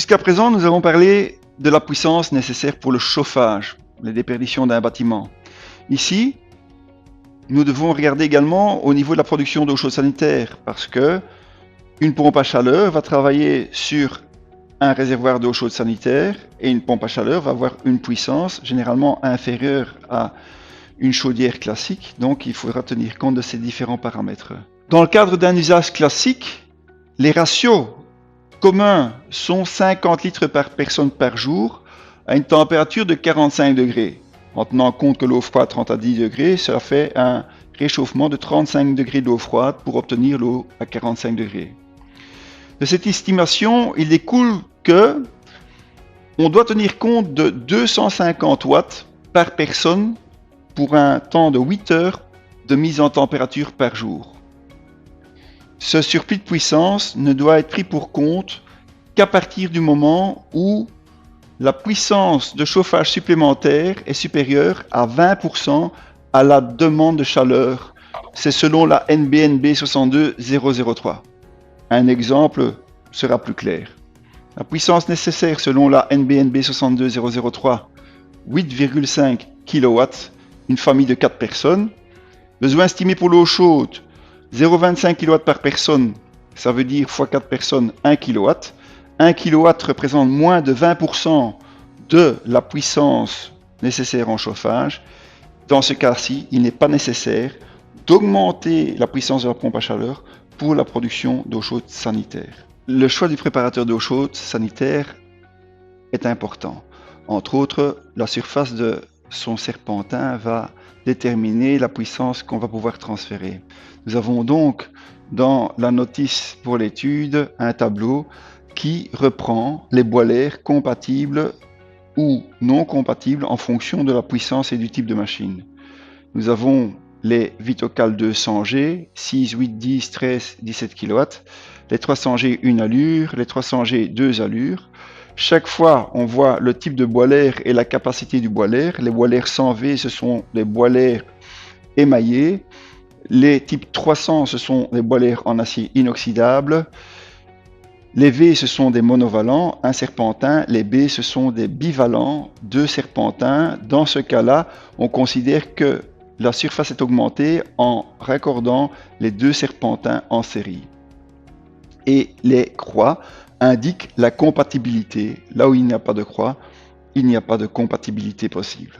Jusqu'à présent, nous avons parlé de la puissance nécessaire pour le chauffage, les déperditions d'un bâtiment. Ici, nous devons regarder également au niveau de la production d'eau chaude sanitaire, parce que une pompe à chaleur va travailler sur un réservoir d'eau chaude sanitaire et une pompe à chaleur va avoir une puissance généralement inférieure à une chaudière classique, donc il faudra tenir compte de ces différents paramètres. Dans le cadre d'un usage classique, les ratios communs sont 50 litres par personne par jour à une température de 45 degrés. En tenant compte que l'eau froide 30 à 10 degrés, cela fait un réchauffement de 35 degrés d'eau froide pour obtenir l'eau à 45 degrés. De cette estimation, il découle que on doit tenir compte de 250 watts par personne pour un temps de 8 heures de mise en température par jour. Ce surplus de puissance ne doit être pris pour compte qu'à partir du moment où la puissance de chauffage supplémentaire est supérieure à 20% à la demande de chaleur. C'est selon la NBNB 62003. Un exemple sera plus clair. La puissance nécessaire selon la NBNB 62003, 8,5 kW, une famille de 4 personnes. Besoin estimé pour l'eau chaude, 0,25 kW par personne, ça veut dire x 4 personnes, 1 kW. 1 kW représente moins de 20% de la puissance nécessaire en chauffage. Dans ce cas-ci, il n'est pas nécessaire d'augmenter la puissance de la pompe à chaleur pour la production d'eau chaude sanitaire. Le choix du préparateur d'eau chaude sanitaire est important. Entre autres, la surface de son serpentin va déterminer la puissance qu'on va pouvoir transférer. Nous avons donc dans la notice pour l'étude un tableau qui reprend les boilers compatibles ou non compatibles en fonction de la puissance et du type de machine. Nous avons les Vitocal 200G, 6, 8, 10, 13, 17 kW, les 300G 1 allure, les 300G 2 allures. Chaque fois, on voit le type de boiler et la capacité du boiler. Les boilers 100V, ce sont des boilers émaillés. Les types 300, ce sont des boilers en acier inoxydable. Les V, ce sont des monovalents, un serpentin. Les B, ce sont des bivalents, 2 serpentins. Dans ce cas-là, on considère que la surface est augmentée en raccordant les 2 serpentins en série. Et les croix indiquent la compatibilité. Là où il n'y a pas de croix, il n'y a pas de compatibilité possible.